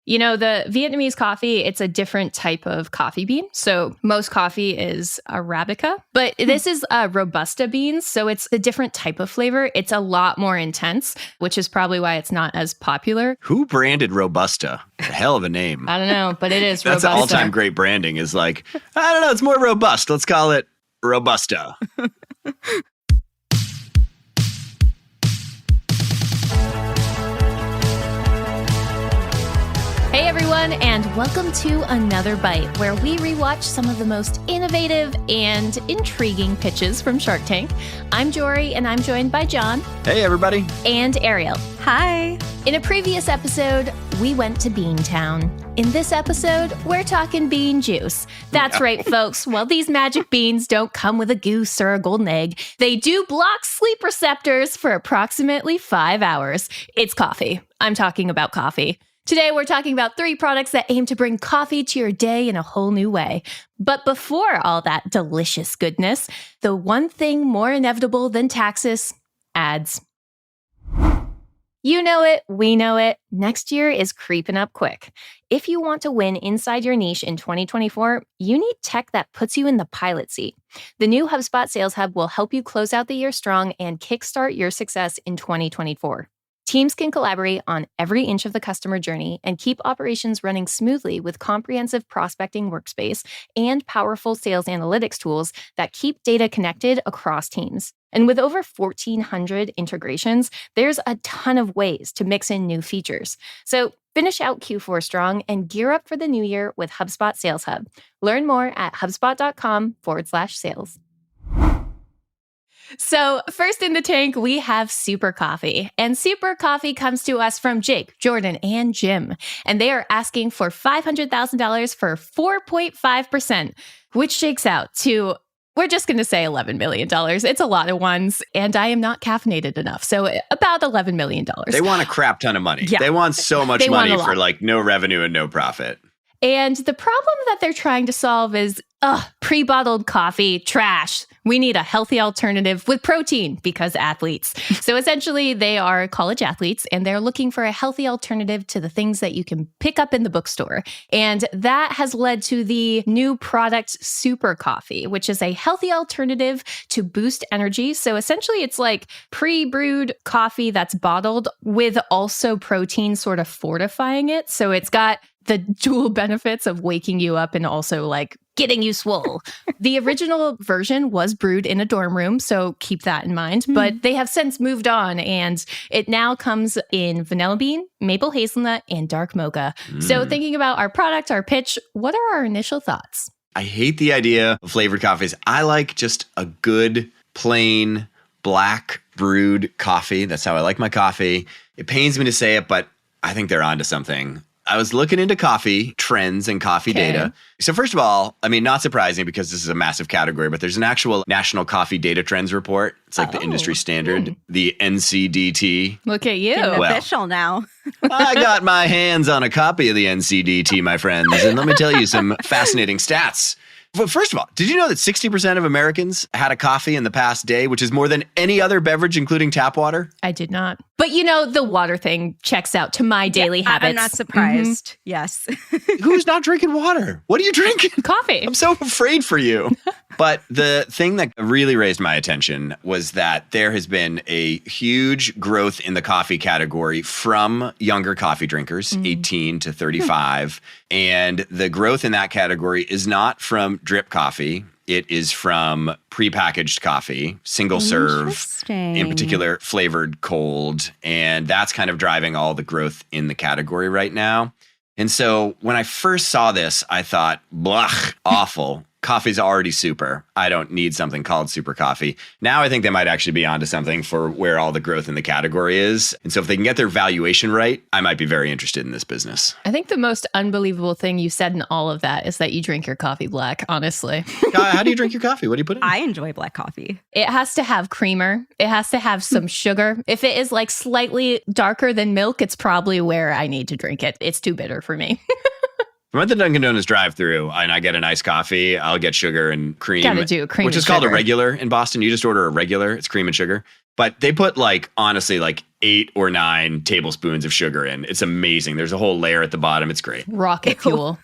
You know, the Vietnamese coffee, it's a different type of coffee bean. So most coffee is Arabica, but this is Robusta beans. So it's a different type of flavor. It's a lot more intense, which is probably why it's not as popular. Who branded Robusta? A hell of a name. I don't know, but it is That's Robusta. all-time great branding is like, I don't know, it's more robust. Let's call it Robusta. Hey everyone, and welcome to Another Bite, where we rewatch some of the most innovative and intriguing pitches from Shark Tank. I'm Jorie, and I'm joined by Jon. Hey everybody. And Ariel. Hi. In a previous episode, we went to Beantown. In this episode, we're talking bean juice. That's right, folks. While these magic beans don't come with a goose or a golden egg, they do block sleep receptors for approximately 5 hours. It's coffee. I'm talking about coffee. Today, we're talking about 3 products that aim to bring coffee to your day in a whole new way. But before all that delicious goodness, the one thing more inevitable than taxes, ads. You know it, we know it. Next year is creeping up quick. If you want to win inside your niche in 2024, you need tech that puts you in the pilot seat. The new HubSpot Sales Hub will help you close out the year strong and kickstart your success in 2024. Teams can collaborate on every inch of the customer journey and keep operations running smoothly with comprehensive prospecting workspace and powerful sales analytics tools that keep data connected across teams. And with over 1,400 integrations, there's a ton of ways to mix in new features. So finish out Q4 strong and gear up for the new year with HubSpot Sales Hub. Learn more at hubspot.com/sales. So first in the tank, we have Super Coffee. And Super Coffee comes to us from Jake, Jordan, and Jim. And they are asking for $500,000 for 4.5%, which shakes out to, we're just going to say $11 million. It's a lot of ones, and I am not caffeinated enough. So about $11 million. They want a crap ton of money. Yeah. They want so much money for like no revenue and no profit. And the problem that they're trying to solve is, pre-bottled coffee, trash. We need a healthy alternative with protein because athletes. So essentially, they are college athletes and they're looking for a healthy alternative to the things that you can pick up in the bookstore. And that has led to the new product Super Coffee, which is a healthy alternative to boost energy. So essentially, it's like pre-brewed coffee that's bottled with also protein sort of fortifying it. So it's got the dual benefits of waking you up and also like getting you swole. The original version was brewed in a dorm room, so keep that in mind. But they have since moved on, and it now comes in vanilla bean, maple hazelnut, and dark mocha. So thinking about our product, our pitch, what are our initial thoughts? I hate the idea of flavored coffees. I like just a good, plain, black brewed coffee. That's how I like my coffee. It pains me to say it, but I think they're onto something. I was looking into coffee trends and coffee data. So first of all, I mean, not surprising because this is a massive category, but there's an actual National Coffee Data Trends report. It's like the industry standard, the NCDT. Look at you. Official now. I got my hands on a copy of the NCDT, my friends. And let me tell you some fascinating stats. But first of all, did you know that 60% of Americans had a coffee in the past day, which is more than any other beverage, including tap water? I did not. But you know, the water thing checks out to my daily habits. I'm not surprised. Yes. Who's not drinking water? What are you drinking? Coffee. I'm so afraid for you. But the thing that really raised my attention was that there has been a huge growth in the coffee category from younger coffee drinkers, 18 to 35. And the growth in that category is not from drip coffee. It is from prepackaged coffee, single serve, in particular flavored cold. And that's kind of driving all the growth in the category right now. And so when I first saw this, I thought, blah, awful. Coffee's already super. I don't need something called Super Coffee. Now I think they might actually be onto something for where all the growth in the category is. And so if they can get their valuation right, I might be very interested in this business. I think the most unbelievable thing you said in all of that is that you drink your coffee black, honestly. How do you drink your coffee? What do you put in? I enjoy black coffee. It has to have creamer. It has to have some sugar. If it is like slightly darker than milk, it's probably where I need to drink it. It's too bitter for me. I'm at the Dunkin' Donuts drive-thru and I get an iced coffee, I'll get sugar and cream. Gotta do cream which and is called a sugar. regular in Boston. You just order a regular. It's cream and sugar. But they put honestly 8 or 9 tablespoons of sugar in. It's amazing. There's a whole layer at the bottom. It's great. Rocket fuel.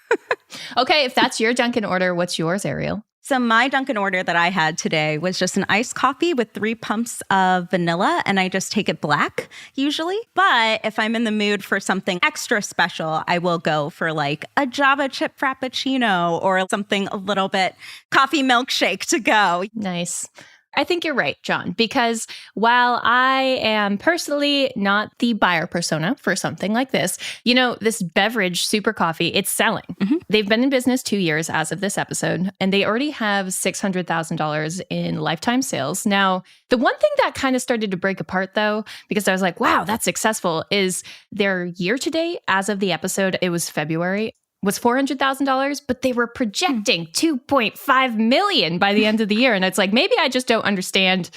Okay, if that's your Dunkin' order, what's yours, Ariel? So my Dunkin' order that I had today was just an iced coffee with 3 pumps of vanilla, and I just take it black usually. But if I'm in the mood for something extra special, I will go for a Java chip frappuccino or something a little bit coffee milkshake to go. Nice. I think you're right, Jon, because while I am personally not the buyer persona for something like this, this beverage, Super Coffee, it's selling. Mm-hmm. They've been in business 2 years as of this episode, and they already have $600,000 in lifetime sales. Now, the one thing that kind of started to break apart, though, because I was like, wow, that's successful, is their year to date, as of the episode, it was February, was $400,000, but they were projecting $2.5 million by the end of the year. And it's like, maybe I just don't understand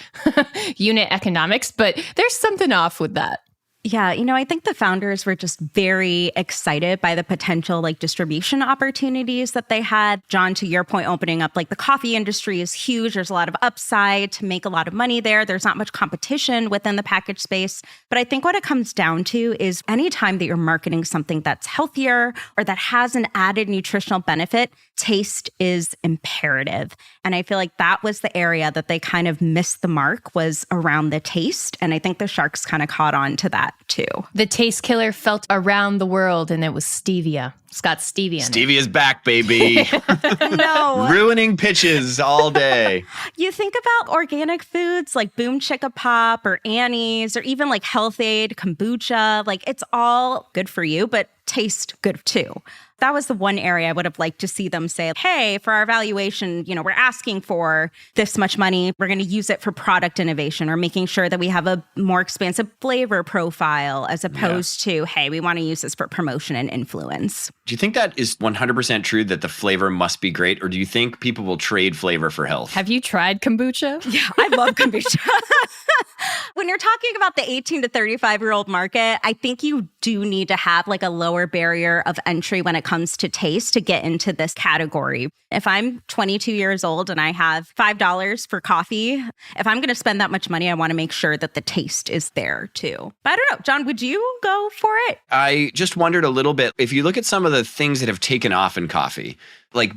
unit economics, but there's something off with that. Yeah, I think the founders were just very excited by the potential distribution opportunities that they had. Jon, to your point, opening up the coffee industry is huge. There's a lot of upside to make a lot of money there. There's not much competition within the package space. But I think what it comes down to is anytime that you're marketing something that's healthier or that has an added nutritional benefit, taste is imperative. And I feel like that was the area that they kind of missed the mark, was around the taste. And I think the Sharks kind of caught on to that too. The taste killer felt around the world, and it was stevia. It's got stevia in it. Stevia's back, baby. No. Ruining pitches all day. You think about organic foods like Boom Chicka Pop or Annie's or even Health Aid, kombucha. It's all good for you, but taste good too. That was the one area I would have liked to see them say, hey, for our valuation, we're asking for this much money. We're going to use it for product innovation or making sure that we have a more expansive flavor profile as opposed to, hey, we want to use this for promotion and influence. Do you think that is 100% true that the flavor must be great? Or do you think people will trade flavor for health? Have you tried kombucha? Yeah, I love kombucha. When you're talking about the 18 to 35-year-old market, I think you do need to have a lower barrier of entry when it comes to taste to get into this category. If I'm 22 years old and I have $5 for coffee, if I'm going to spend that much money, I want to make sure that the taste is there too. But I don't know, Jon, would you go for it? I just wondered a little bit, if you look at some of the things that have taken off in coffee,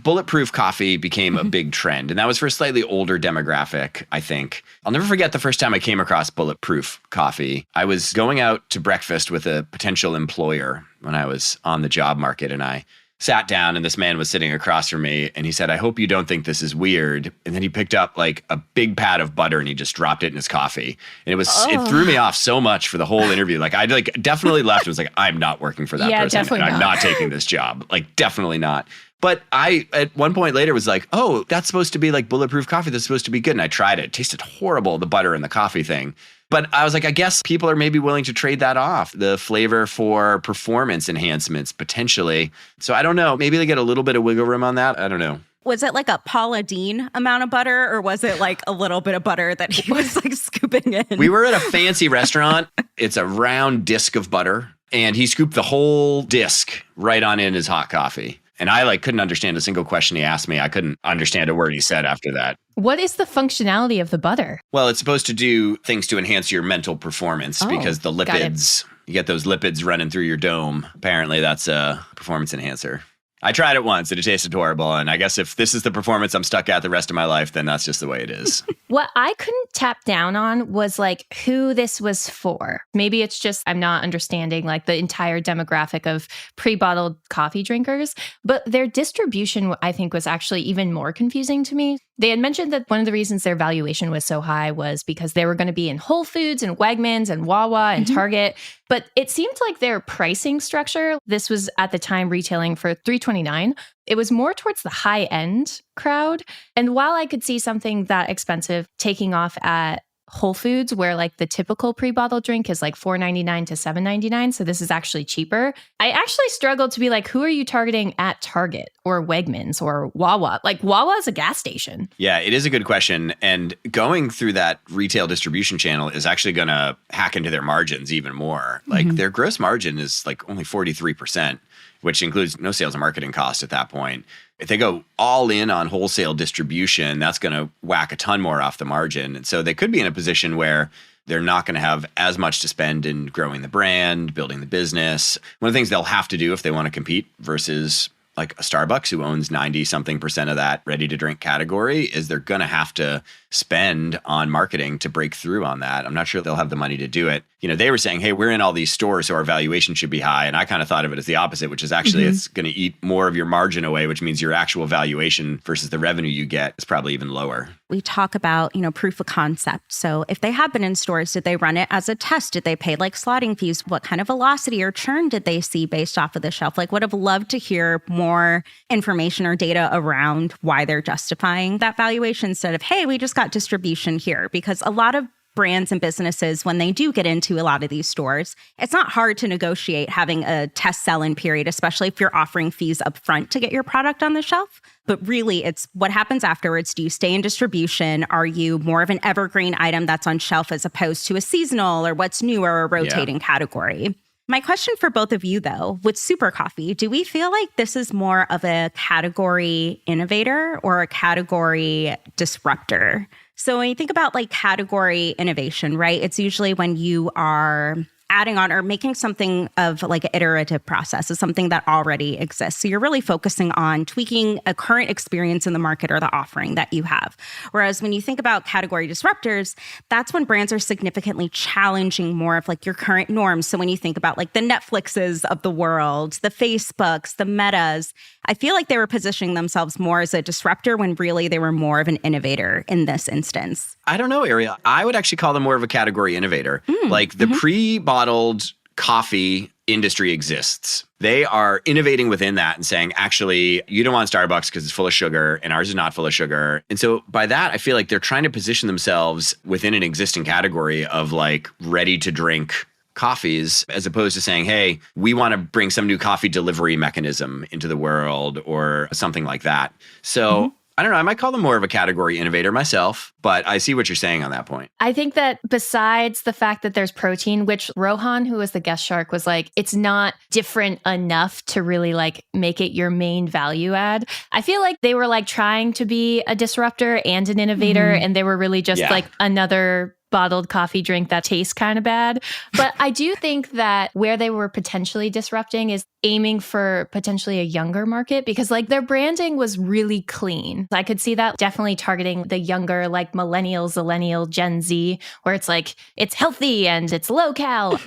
bulletproof coffee became a big trend. And that was for a slightly older demographic, I think. I'll never forget the first time I came across bulletproof coffee. I was going out to breakfast with a potential employer when I was on the job market. And I sat down and this man was sitting across from me and he said, I hope you don't think this is weird. And then he picked up a big pat of butter and he just dropped it in his coffee. And it threw me off so much for the whole interview. I definitely left. It was I'm not working for that person. Definitely and I'm not taking this job. Definitely not. But I, at one point later, was oh, that's supposed to be bulletproof coffee. That's supposed to be good. And I tried it. It tasted horrible, the butter and the coffee thing. But I was I guess people are maybe willing to trade that off, the flavor for performance enhancements, potentially. So I don't know. Maybe they get a little bit of wiggle room on that. I don't know. Was it a Paula Deen amount of butter, or was it a little bit of butter that he was scooping in? We were at a fancy restaurant. It's a round disc of butter. And he scooped the whole disc right on in his hot coffee. And I couldn't understand a single question he asked me. I couldn't understand a word he said after that. What is the functionality of the butter? Well, it's supposed to do things to enhance your mental performance because the lipids, you get those lipids running through your dome. Apparently that's a performance enhancer. I tried it once and it tasted horrible. And I guess if this is the performance I'm stuck at the rest of my life, then that's just the way it is. What I couldn't tap down on was who this was for. Maybe it's just I'm not understanding the entire demographic of pre-bottled coffee drinkers, but their distribution, I think, was actually even more confusing to me. They had mentioned that one of the reasons their valuation was so high was because they were going to be in Whole Foods and Wegmans and Wawa and Target. But it seemed like their pricing structure, this was at the time retailing for $3.29. It was more towards the high end crowd. And while I could see something that expensive taking off at Whole Foods, where the typical pre-bottled drink is $4.99 to $7.99, so this is actually cheaper, I actually struggled to be who are you targeting at Target or Wegmans or Wawa? Wawa is a gas station. Yeah, it is a good question. And going through that retail distribution channel is actually going to hack into their margins even more. Their gross margin is only 43%. which includes no sales and marketing cost at that point. If they go all in on wholesale distribution, that's going to whack a ton more off the margin. And so they could be in a position where they're not going to have as much to spend in growing the brand, building the business. One of the things they'll have to do if they want to compete versus like a Starbucks who owns 90-something% of that ready-to-drink category is they're going to have to spend on marketing to break through on that. I'm not sure they'll have the money to do it. They were saying, hey, we're in all these stores, so our valuation should be high. And I kind of thought of it as the opposite, which is actually it's going to eat more of your margin away, which means your actual valuation versus the revenue you get is probably even lower. We talk about, proof of concept. So if they have been in stores, did they run it as a test? Did they pay like slotting fees? What kind of velocity or churn did they see based off of the shelf? Like, would have loved to hear more information or data around why they're justifying that valuation instead of, hey, we just got distribution here. Because a lot of brands and businesses, when they do get into a lot of these stores, it's not hard to negotiate having a test sell-in period, especially if you're offering fees up front to get your product on the shelf. But really, it's what happens afterwards. Do you stay in distribution? Are you more of an evergreen item that's on shelf as opposed to a seasonal or what's new or a rotating category? My question for both of you, though, with Super Coffee, do we feel like this is more of a category innovator or a category disruptor? So when you think about like category innovation, right, it's usually when you are adding on or making something of like an iterative process is something that already exists. So you're really focusing on tweaking a current experience in the market or the offering that you have. Whereas when you think about category disruptors, that's when brands are significantly challenging more of like your current norms. So when you think about like the Netflixes of the world, the Facebooks, the Metas, I feel like they were positioning themselves more as a disruptor when really they were more of an innovator in this instance. I don't know, Ariel. I would actually call them more of a category innovator. Like the pre-bottled coffee industry exists. They are innovating within that and saying, actually, you don't want Starbucks because it's full of sugar and ours is not full of sugar. And so by that, I feel like they're trying to position themselves within an existing category of like ready to drink coffees, as opposed to saying, hey, we want to bring some new coffee delivery mechanism into the world or something like that. So I don't know. I might call them more of a category innovator myself, but I see what you're saying on that point. I think that besides the fact that there's protein, which Rohan, who was the guest shark, was like, it's not different enough to really like make it your main value add. I feel like they were like trying to be a disruptor and an innovator, and they were really just like another bottled coffee drink that tastes kind of bad. But I do think that where they were potentially disrupting is aiming for potentially a younger market, because like their branding was really clean. I could see that definitely targeting the younger, like millennials, zillennial, Gen Z, where it's like, it's healthy and it's low cal.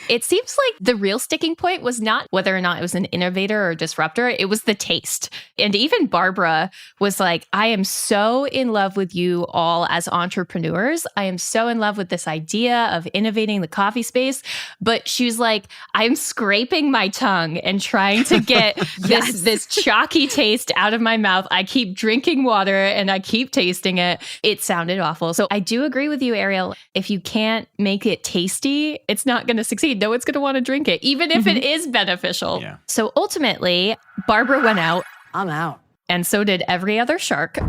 It seems like the real sticking point was not whether or not it was an innovator or disruptor. It was the taste. And even Barbara was like, I am so in love with you all as entrepreneurs. I am so in love with this idea of innovating the coffee space. But she was like, I'm scraping my tongue and trying to get this chalky taste out of my mouth. I keep drinking water and I keep tasting it. It sounded awful. So I do agree with you, Ariel. If you can't make it tasty, it's not going to succeed. No one's going to want to drink it, even if it is beneficial. Yeah. So ultimately, Barbara went out. I'm out. And so did every other shark.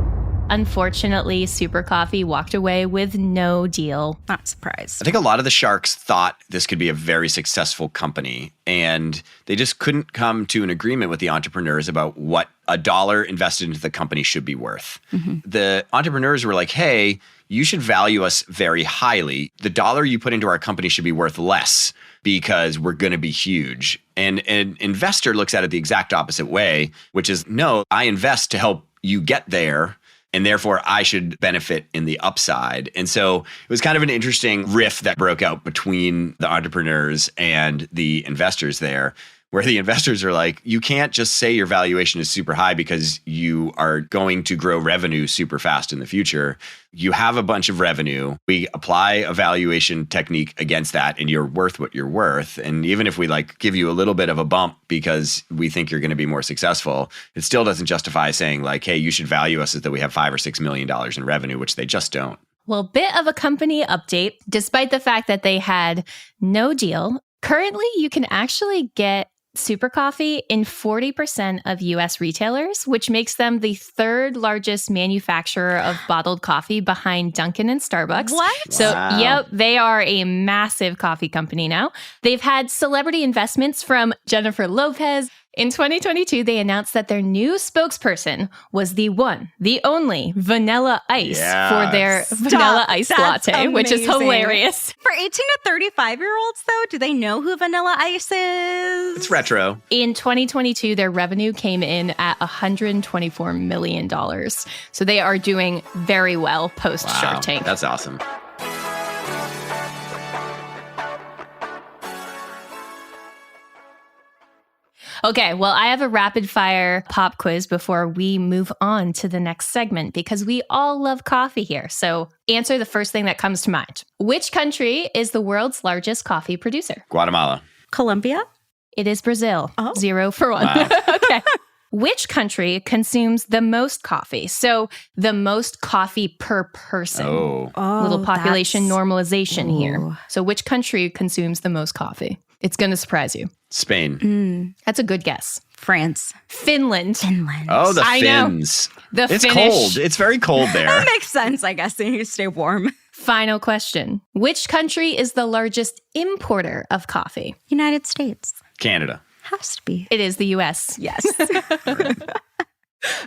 Unfortunately, Super Coffee walked away with no deal. Not surprised. I think a lot of the sharks thought this could be a very successful company, and they just couldn't come to an agreement with the entrepreneurs about what $1 invested into the company should be worth. The entrepreneurs were like, hey, you should value us very highly. The $1 you put into our company should be worth less because we're going to be huge. And an investor looks at it the exact opposite way, which is, no, I invest to help you get there, and therefore I should benefit in the upside. And so it was kind of an interesting rift that broke out between the entrepreneurs and the investors there, where the investors are like, you can't just say your valuation is super high because you are going to grow revenue super fast in the future. You have a bunch of revenue. We apply a valuation technique against that, and you're worth what you're worth. And even if we like give you a little bit of a bump because we think you're going to be more successful, it still doesn't justify saying like, hey, you should value us as though we have $5 or $6 million in revenue, which they just don't. Well, bit of a company update. Despite the fact that they had no deal, currently you can actually get Super Coffee in 40% of US retailers, which makes them the third largest manufacturer of bottled coffee behind Dunkin' and Starbucks. What? So, yep, they are a massive coffee company now. They've had celebrity investments from Jennifer Lopez, In 2022, they announced that their new spokesperson was the one, the only Vanilla Ice for their Vanilla Ice Latte, amazing. which is hilarious. For 18 to 35-year-olds, though, do they know who Vanilla Ice is? It's retro. In 2022, their revenue came in at $124 million. So they are doing very well post Shark Tank. That's awesome. Okay, well, I have a rapid fire pop quiz before we move on to the next segment because we all love coffee here. So answer the first thing that comes to mind. Which country is the world's largest coffee producer? Guatemala. Colombia? It is Brazil. Oh. 0 for 1. Wow. Okay. Which country consumes the most coffee? So the most coffee per person. Oh. Little population that's- normalization here. Ooh. So which country consumes the most coffee? It's going to surprise you. Spain. That's a good guess. France. Finland. Oh, the I know. Finns. The It's Finnish. cold. It's very cold there. That makes sense, I guess. They need to stay warm. Final question. Which country is the largest importer of coffee? United States. Canada. Has to be. It is the US. Yes.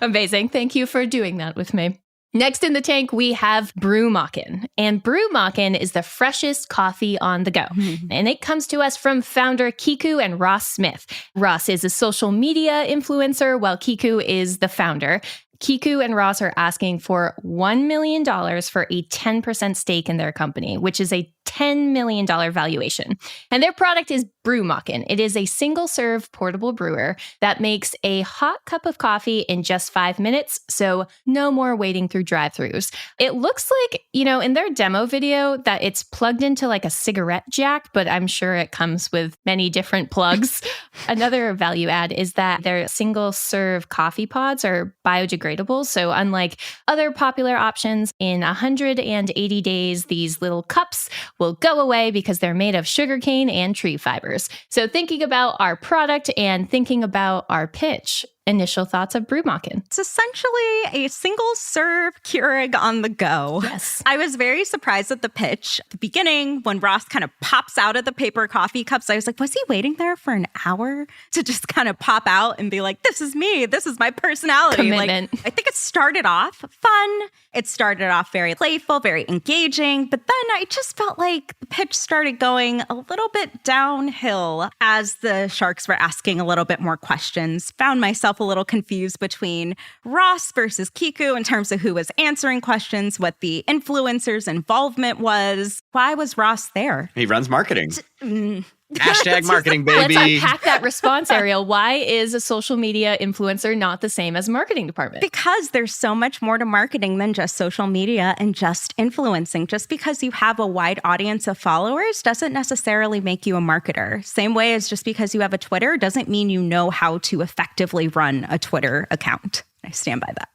Amazing. Thank you for doing that with me. Next in the tank, we have Brümachen. And Brümachen is the freshest coffee on the go. And it comes to us from founder Kiku and Ross Smith. Ross is a social media influencer, while Kiku is the founder. Kiku and Ross are asking for $1 million for a 10% stake in their company, which is a $10 million valuation. And their product is Brümachen. It is a single-serve portable brewer that makes a hot cup of coffee in just 5 minutes, so no more waiting through drive-thrus. It looks like, in their demo video that it's plugged into like a cigarette jack, but I'm sure it comes with many different plugs. Another value add is that their single-serve coffee pods are biodegradable, so unlike other popular options, in 180 days, these little cups will go away because they're made of sugarcane and tree fibers. So thinking about our product and thinking about our pitch, initial thoughts of Brümachen. It's essentially a single serve Keurig on the go. Yes. I was very surprised at the pitch. At the beginning, when Ross kind of pops out of the paper coffee cups, I was like, was he waiting there for an hour to just kind of pop out and be like, this is me, this is my personality? Commitment. Like, I think it started off fun. It started off very playful, very engaging. But then I just felt like the pitch started going a little bit downhill as the sharks were asking a little bit more questions. Found myself a little confused between Ross versus Kiku in terms of who was answering questions, what the influencer's involvement was. Why was Ross there? He runs marketing. Hashtag marketing, baby. Let's unpack that response, Ariel. Why is a social media influencer not the same as marketing department? Because there's so much more to marketing than just social media and just influencing. Just because you have a wide audience of followers doesn't necessarily make you a marketer. Same way as just because you have a Twitter doesn't mean you know how to effectively run a Twitter account. I stand by that.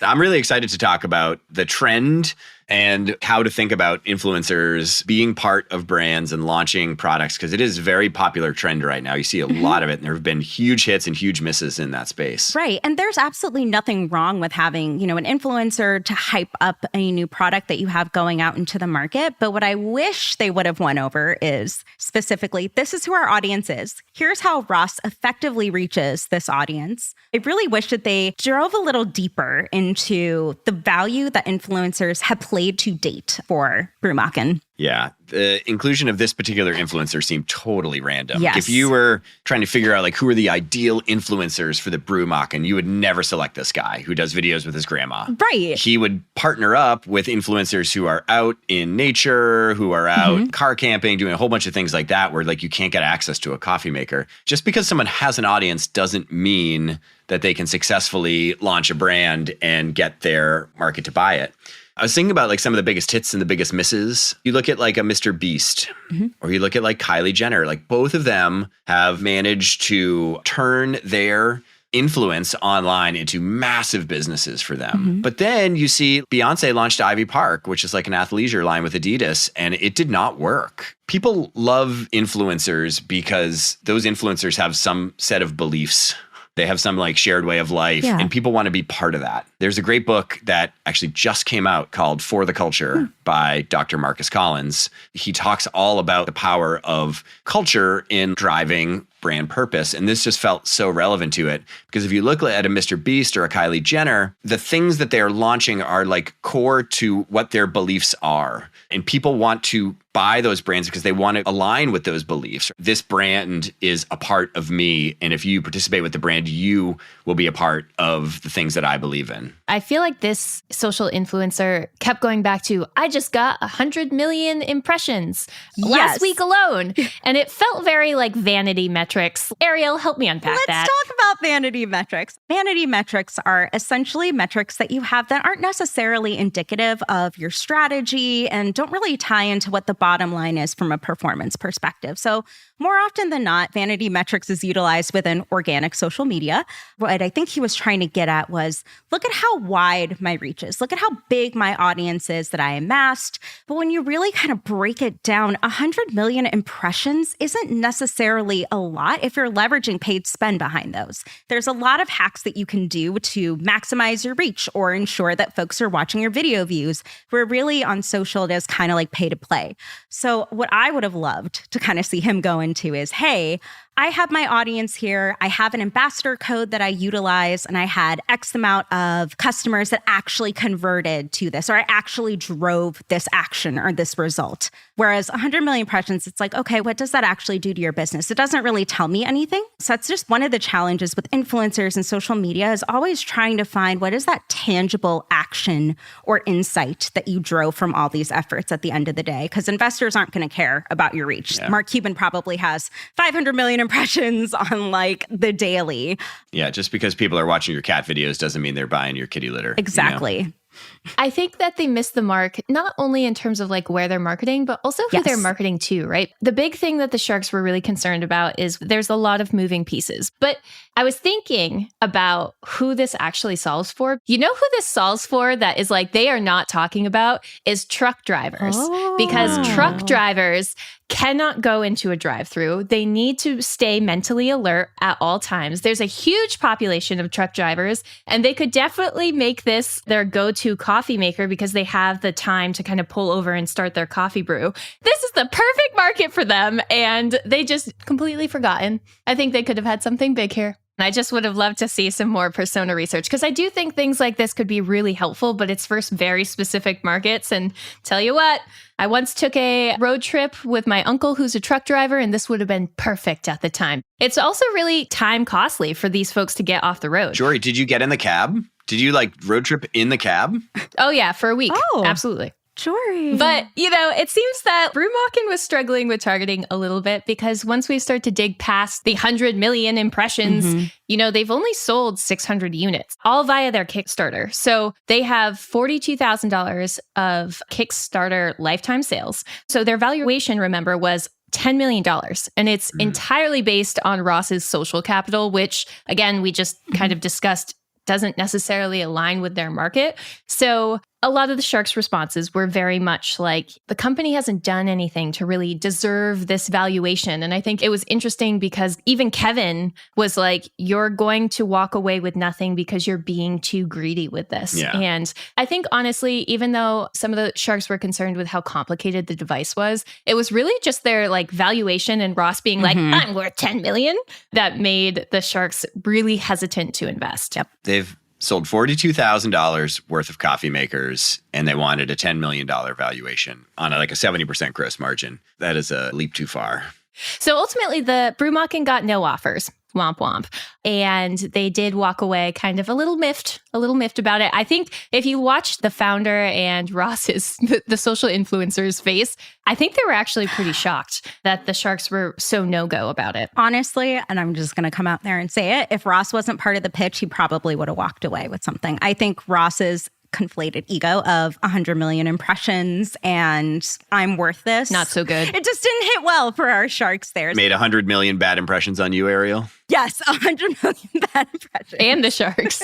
I'm really excited to talk about the trend and how to think about influencers being part of brands and launching products, because it is a very popular trend right now. You see a lot of it, and there have been huge hits and huge misses in that space. Right. And there's absolutely nothing wrong with having, an influencer to hype up a new product that you have going out into the market. But what I wish they would have won over is specifically, this is who our audience is. Here's how Ross effectively reaches this audience. I really wish that they drove a little deeper into the value that influencers have played to date for Brümachen. Yeah. The inclusion of this particular influencer seemed totally random. Yes. If you were trying to figure out who are the ideal influencers for the Brümachen, you would never select this guy who does videos with his grandma. Right. He would partner up with influencers who are out in nature, who are out car camping, doing a whole bunch of things like that where you can't get access to a coffee maker. Just because someone has an audience doesn't mean that they can successfully launch a brand and get their market to buy it. I was thinking about some of the biggest hits and the biggest misses. You look at a Mr. Beast, or you look at Kylie Jenner. Both of them have managed to turn their influence online into massive businesses for them. But then you see Beyonce launched Ivy Park, which is an athleisure line with Adidas, and it did not work. People love influencers because those influencers have some set of beliefs. They have some shared way of life, and people want to be part of that. There's a great book that actually just came out called For the Culture by Dr. Marcus Collins. He talks all about the power of culture in driving brand purpose. And this just felt so relevant to it because if you look at a Mr. Beast or a Kylie Jenner, the things that they're launching are like core to what their beliefs are. And people want to buy those brands because they want to align with those beliefs. This brand is a part of me. And if you participate with the brand, you will be a part of the things that I believe in. I feel like this social influencer kept going back to, I just got 100 million impressions last week alone. And it felt very like vanity metrics. Ariel, help me unpack that. Let's talk about vanity metrics. Vanity metrics are essentially metrics that you have that aren't necessarily indicative of your strategy and don't really tie into what the bottom line is from a performance perspective. So more often than not, vanity metrics is utilized within organic social media. What I think he was trying to get at was, look at how wide my reach is. Look at how big my audience is that I amassed. But when you really kind of break it down, 100 million impressions isn't necessarily a lot if you're leveraging paid spend behind those. There's a lot of hacks that you can do to maximize your reach or ensure that folks are watching your video views, where really on social, it is kind of like pay to play. So what I would have loved to kind of see him go into is, hey, I have my audience here. I have an ambassador code that I utilize, and I had X amount of customers that actually converted to this, or I actually drove this action or this result. Whereas 100 million impressions, it's like, okay, what does that actually do to your business? It doesn't really tell me anything. So that's just one of the challenges with influencers and social media, is always trying to find what is that tangible action or insight that you drove from all these efforts at the end of the day, because investors aren't going to care about your reach. Yeah. Mark Cuban probably has 500 million impressions on like the daily. Yeah, just because people are watching your cat videos doesn't mean they're buying your kitty litter. Exactly. You know? I think that they missed the mark, not only in terms of like where they're marketing, but also who they're marketing to, right? The big thing that the sharks were really concerned about is there's a lot of moving pieces. But I was thinking about who this actually solves for. You know who this solves for that is like they are not talking about is truck drivers. Because truck drivers cannot go into a drive-through. They need to stay mentally alert at all times. There's a huge population of truck drivers, and they could definitely make this their go-to coffee maker because they have the time to kind of pull over and start their coffee brew. This is the perfect market for them, and they just completely forgotten. I think they could have had something big here. I just would have loved to see some more persona research because I do think things like this could be really helpful, but it's for very specific markets. And tell you what, I once took a road trip with my uncle who's a truck driver, and this would have been perfect at the time. It's also really time costly for these folks to get off the road. Jorie, did you get in the cab? Did you like road trip in the cab? Oh, yeah, for a week. Oh, absolutely. Jorie. But, you know, it seems that Brümachen was struggling with targeting a little bit because once we start to dig past the 100 million impressions, you know, they've only sold 600 units, all via their Kickstarter. So they have $42,000 of Kickstarter lifetime sales. So their valuation, remember, was $10 million. And it's entirely based on Ross's social capital, which, again, we just kind of discussed doesn't necessarily align with their market. So a lot of the sharks' responses were very much like, the company hasn't done anything to really deserve this valuation. And I think it was interesting because even Kevin was like, you're going to walk away with nothing because you're being too greedy with this. Yeah. And I think honestly, even though some of the sharks were concerned with how complicated the device was, it was really just their like valuation and Ross being like, I'm worth 10 million, that made the sharks really hesitant to invest. Yep. They've sold $42,000 worth of coffee makers, and they wanted a $10 million valuation on like a 70% gross margin. That is a leap too far. So ultimately, the Brümachen got no offers. Womp womp. And they did walk away kind of a little miffed about it. I think if you watch the founder and Ross's, the social influencer's face, I think they were actually pretty shocked that the sharks were so no-go about it. Honestly, and I'm just going to come out there and say it, if Ross wasn't part of the pitch, he probably would have walked away with something. I think Ross's conflated ego of 100 million impressions and I'm worth this. Not so good. It just didn't hit well for our sharks there. Made 100 million bad impressions on you, Ariel? Yes, 100 million bad impressions. And the sharks.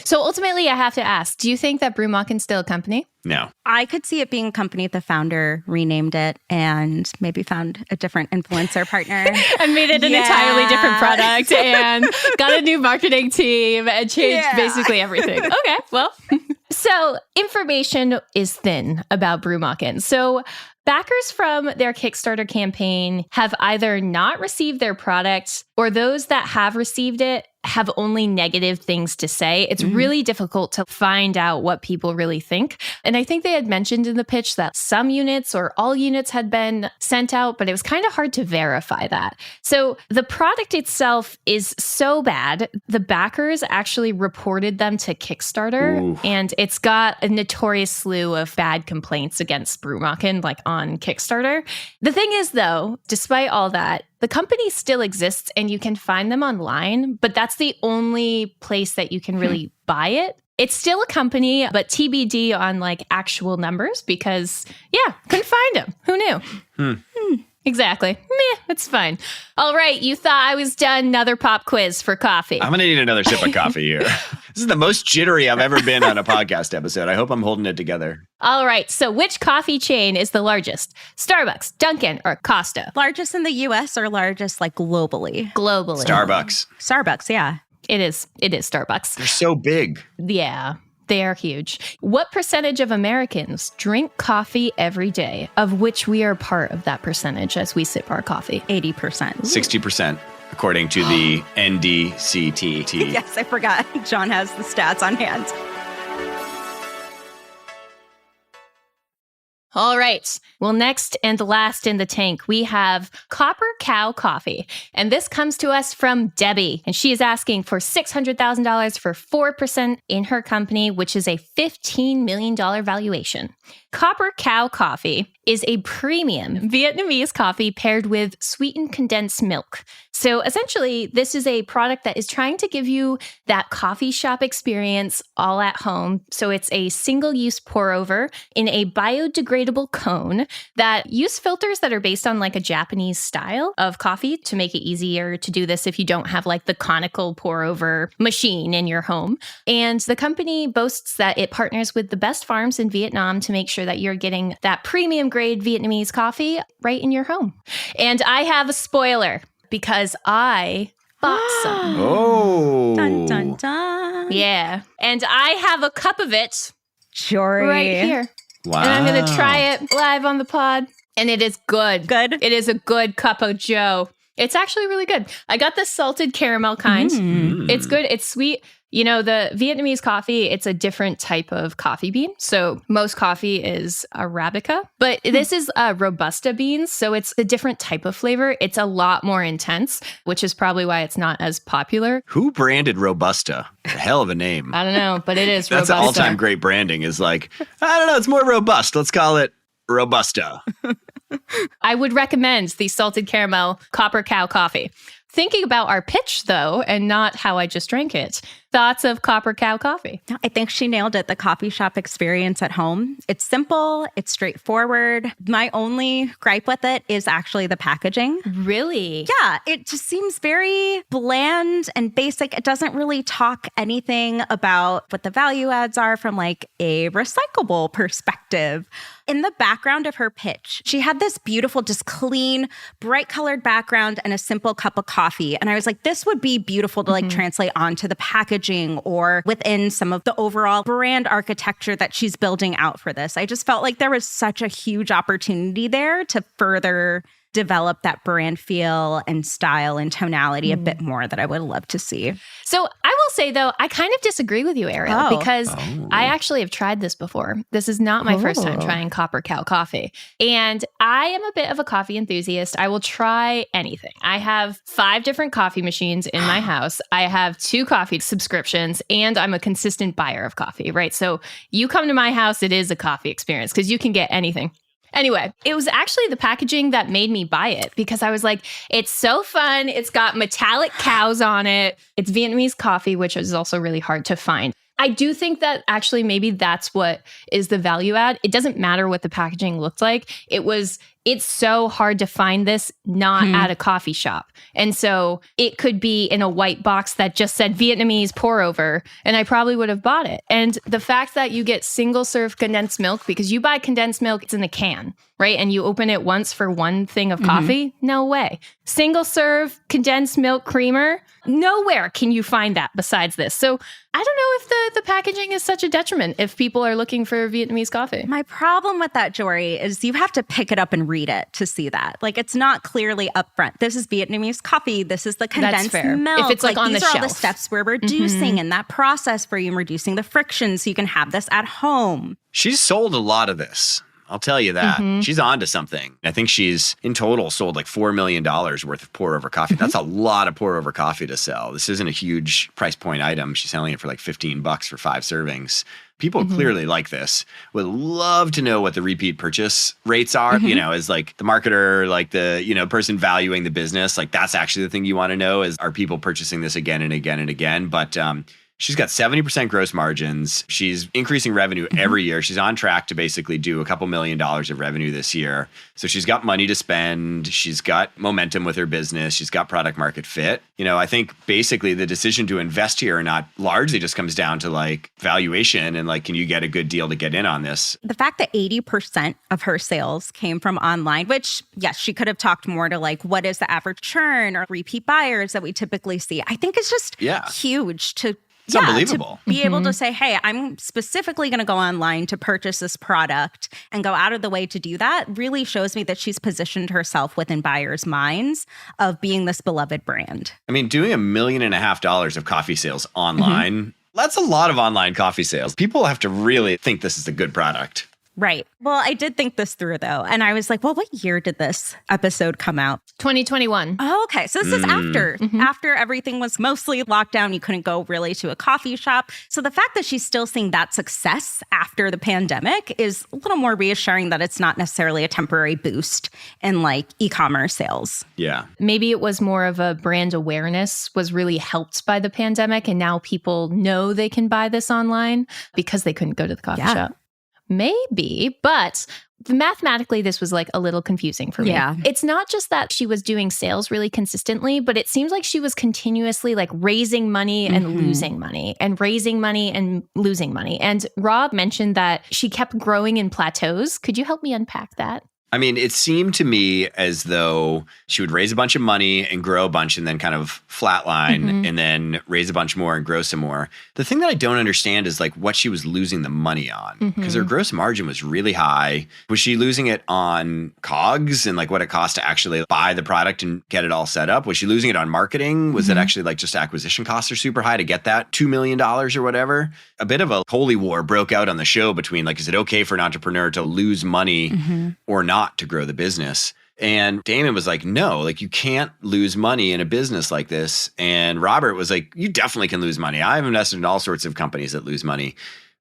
So ultimately, I have to ask, do you think that Brümachen's still a company? No. I could see it being a company if the founder renamed it and maybe found a different influencer partner. And made it an entirely different product and got a new marketing team and changed basically everything. Okay, well. So information is thin about Brümachen. So Backers from their Kickstarter campaign have either not received their product, or those that have received it have only negative things to say. It's really difficult to find out what people really think. And I think they had mentioned in the pitch that some units or all units had been sent out, but it was kind of hard to verify that. So the product itself is so bad, the backers actually reported them to Kickstarter, and it's got a notorious slew of bad complaints against Brümachen, like on Kickstarter. The thing is, though, despite all that, the company still exists and you can find them online, but that's the only place that you can really buy it. It's still a company, but TBD on like actual numbers because, couldn't find them. Who knew? Exactly. Meh, it's fine. All right, you thought I was done. Another pop quiz for coffee. I'm going to need another sip of coffee here. This is the most jittery I've ever been on a podcast episode. I hope I'm holding it together. All right, so which coffee chain is the largest? Starbucks, Dunkin', or Costa? Largest in the US or largest like globally? Globally. Starbucks, yeah. It is Starbucks. They're so big. Yeah. They are huge. What percentage of Americans drink coffee every day, of which we are part of that percentage as we sip our coffee? 80%. 60%, according to the NDCT. Yes, I forgot. Jon has the stats on hand. All right. Well, next and last in the tank, we have Copper Cow Coffee. And this comes to us from Debbie. And she is asking for $600,000 for 4% in her company, which is a $15 million valuation. Copper Cow Coffee is a premium Vietnamese coffee paired with sweetened condensed milk. So essentially, this is a product that is trying to give you that coffee shop experience all at home. So it's a single-use pour-over in a biodegradable cone that use filters that are based on like a Japanese style of coffee to make it easier to do this if you don't have like the conical pour-over machine in your home. And the company boasts that it partners with the best farms in Vietnam to make sure that you're getting that premium grade Vietnamese coffee right in your home. And I have a spoiler because I bought some. Oh. Dun, dun, dun. Yeah. And I have a cup of it Jorie. right here. Wow. And I'm going to try it live on the pod. And it is good. Good? It is a good cup of joe. It's actually really good. I got the salted caramel kind. It's good. It's sweet. You know, the Vietnamese coffee, it's a different type of coffee bean. So most coffee is Arabica, but this is Robusta beans. So it's a different type of flavor. It's a lot more intense, which is probably why it's not as popular. Who branded Robusta? A hell of a name. I don't know, but it is That's Robusta. all-time great branding is like, I don't know, it's more robust. Let's call it Robusta. I would recommend the salted caramel Copper Cow coffee. Thinking about our pitch, though, and not how I just drank it. Thoughts of Copper Cow coffee? I think she nailed it. The coffee shop experience at home. It's simple. It's straightforward. My only gripe with it is actually the packaging. Really? Yeah, it just seems very bland and basic. It doesn't really talk anything about what the value adds are from like a recyclable perspective. In the background of her pitch, she had this beautiful, just clean, bright colored background and a simple cup of coffee. And I was like, this would be beautiful to like translate onto the packaging or within some of the overall brand architecture that she's building out for this. I just felt like there was such a huge opportunity there to further develop that brand feel and style and tonality a bit more that I would love to see. So I will say, though, I kind of disagree with you, Ariel, because I actually have tried this before. This is not my first time trying Copper Cow coffee. And I am a bit of a coffee enthusiast. I will try anything. I have 5 different coffee machines in my house. I have 2 coffee subscriptions, and I'm a consistent buyer of coffee, right? So you come to my house, it is a coffee experience because you can get anything. Anyway, it was actually the packaging that made me buy it because I was like, it's so fun. It's got metallic cows on it. It's Vietnamese coffee, which is also really hard to find. I do think that actually maybe that's what is the value add. It doesn't matter what the packaging looked like. It was it's so hard to find this not at a coffee shop. And so it could be in a white box that just said Vietnamese pour over, and I probably would have bought it. And the fact that you get single serve condensed milk, because you buy condensed milk, it's in a can, right? And you open it once for one thing of coffee? No way. Single serve condensed milk creamer? Nowhere can you find that besides this. So I don't know if the packaging is such a detriment if people are looking for Vietnamese coffee. My problem with that, Jorie, is you have to pick it up and read it to see that. Like, it's not clearly upfront. This is Vietnamese coffee. This is the condensed milk. If it's like on these the are shelf. all the steps we're reducing in that process for you, reducing the friction so you can have this at home. She's sold a lot of this. I'll tell you that. She's on to something. I think she's in total sold like $4 million worth of pour over coffee. That's a lot of pour over coffee to sell. This isn't a huge price point item. She's selling it for like $15 for 5 servings. People clearly like this. Would love to know what the repeat purchase rates are, you know, as like the marketer, like the, you know, person valuing the business. Like that's actually the thing you want to know is, are people purchasing this again and again and again? But she's got 70% gross margins. She's increasing revenue every year. She's on track to basically do a couple $1 million of revenue this year. So she's got money to spend. She's got momentum with her business. She's got product market fit. You know, I think basically the decision to invest here or not largely just comes down to like valuation and like, can you get a good deal to get in on this? The fact that 80% of her sales came from online, which, yes, she could have talked more to like, what is the average churn or repeat buyers that we typically see? I think it's just huge to It's unbelievable. To be able to say, hey, I'm specifically going to go online to purchase this product and go out of the way to do that really shows me that she's positioned herself within buyers' minds of being this beloved brand. I mean, doing $1.5 million of coffee sales online, that's a lot of online coffee sales. People have to really think this is a good product. Right. Well, I did think this through, though. And I was like, well, what year did this episode come out? 2021. Oh, okay. So this is after everything was mostly locked down. You couldn't go really to a coffee shop. So the fact that she's still seeing that success after the pandemic is a little more reassuring that it's not necessarily a temporary boost in like e-commerce sales. Yeah. Maybe it was more of a brand awareness was really helped by the pandemic. And now people know they can buy this online because they couldn't go to the coffee shop. Maybe, but mathematically, this was like a little confusing for me. Yeah. It's not just that she was doing sales really consistently, but it seems like she was continuously like raising money and losing money and raising money and losing money. And Rob mentioned that she kept growing in plateaus. Could you help me unpack that? I mean, it seemed to me as though she would raise a bunch of money and grow a bunch and then kind of flatline and then raise a bunch more and grow some more. The thing that I don't understand is like what she was losing the money on because her gross margin was really high. Was she losing it on COGS and like what it cost to actually buy the product and get it all set up? Was she losing it on marketing? Was it actually like just acquisition costs are super high to get that $2 million or whatever? A bit of a holy war broke out on the show between like, is it okay for an entrepreneur to lose money or not to grow the business? And Damon was like, no, like you can't lose money in a business like this. And Robert was like, you definitely can lose money. I've invested in all sorts of companies that lose money.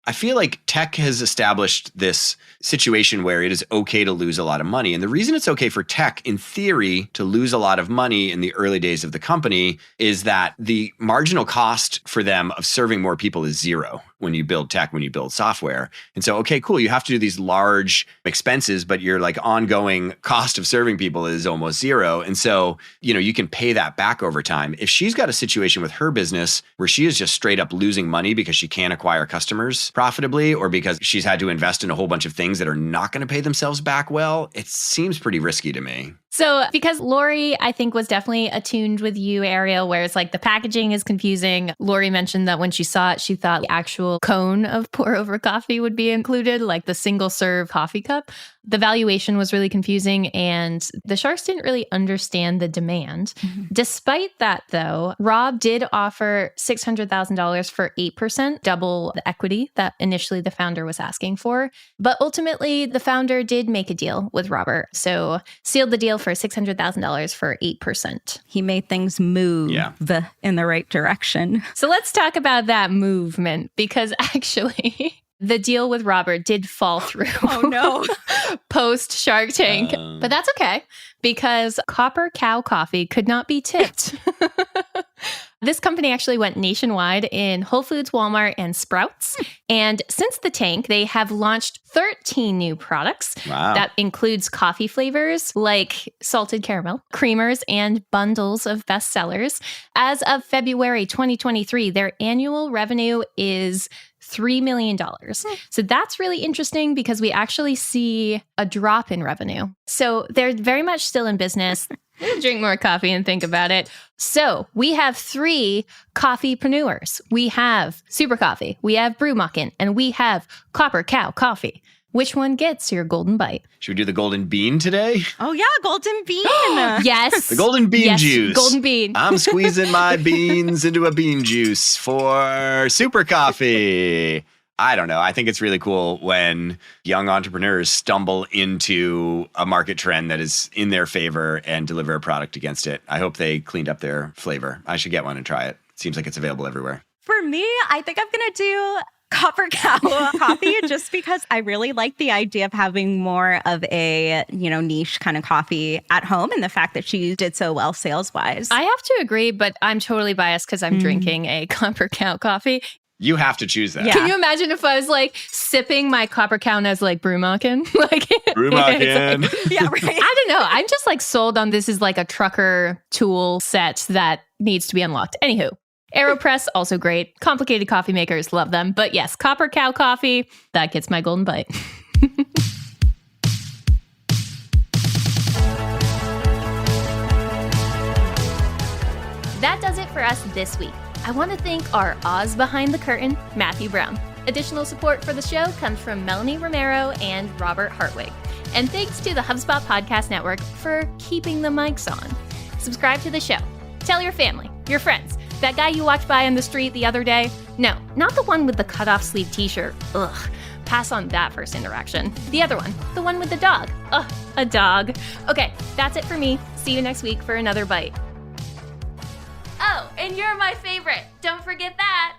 I feel like tech has established this situation where it is okay to lose a lot of money. And the reason it's okay for tech, in theory, to lose a lot of money in the early days of the company is that the marginal cost for them of serving more people is zero when you build tech, when you build software. And so, okay, cool, you have to do these large expenses, but your like ongoing cost of serving people is almost zero. And so, you know, you can pay that back over time. If she's got a situation with her business where she is just straight up losing money because she can't acquire customers profitably or because she's had to invest in a whole bunch of things that are not going to pay themselves back well, it seems pretty risky to me. So because Lori, I think, was definitely attuned with you, Ariel, where it's like the packaging is confusing. Lori mentioned that when she saw it, she thought the actual cone of pour over coffee would be included, like the single serve coffee cup. The valuation was really confusing and the sharks didn't really understand the demand. Despite that, though, Rob did offer $600,000 for 8%, double the equity that initially the founder was asking for. But ultimately, the founder did make a deal with Robert. So sealed the deal for $600,000 for 8%. He made things move in the right direction. So let's talk about that movement because actually the deal with Robert did fall through. Oh, no. Post Shark Tank. But that's okay because Copper Cow Coffee could not be tipped. This company actually went nationwide in Whole Foods, Walmart, and Sprouts. And since the tank, they have launched 13 new products. Wow. That includes coffee flavors like salted caramel, creamers, and bundles of bestsellers. As of February 2023, their annual revenue is $3 million. So that's really interesting because we actually see a drop in revenue. So they're very much still in business. Drink more coffee and think about it. So we have 3 coffeepreneurs. We have Super Coffee, we have Brümachen, and we have Copper Cow Coffee. Which one gets your golden bite? Should we do the golden bean today? Oh, yeah, golden bean. Yes. The golden bean juice. Golden bean. I'm squeezing my beans into a bean juice for Super Coffee. I don't know. I think it's really cool when young entrepreneurs stumble into a market trend that is in their favor and deliver a product against it. I hope they cleaned up their flavor. I should get one and try it. Seems like it's available everywhere. For me, I think I'm going to do Copper Cow coffee just because I really like the idea of having more of a, niche kind of coffee at home, and the fact that she did so well sales-wise. I have to agree, but I'm totally biased because I'm drinking a Copper Cow coffee. You have to choose that. Yeah. Can you imagine if I was like sipping my Copper Cow as like Brümachen? Brümachen. Yeah, right. I don't know. I'm just like sold on this is like a trucker tool set that needs to be unlocked. Anywho, AeroPress, also great. Complicated coffee makers, love them. But yes, Copper Cow coffee, that gets my golden bite. That does it for us this week. I want to thank our Oz behind the curtain, Matthew Brown. Additional support for the show comes from Melanie Romero and Robert Hartwig. And thanks to the HubSpot Podcast Network for keeping the mics on. Subscribe to the show. Tell your family, your friends. That guy you walked by on the street the other day? No, not the one with the cut-off sleeve t-shirt. Ugh. Pass on that first interaction. The other one, the one with the dog. Ugh, a dog. Okay, that's it for me. See you next week for another bite. Oh, and you're my favorite. Don't forget that.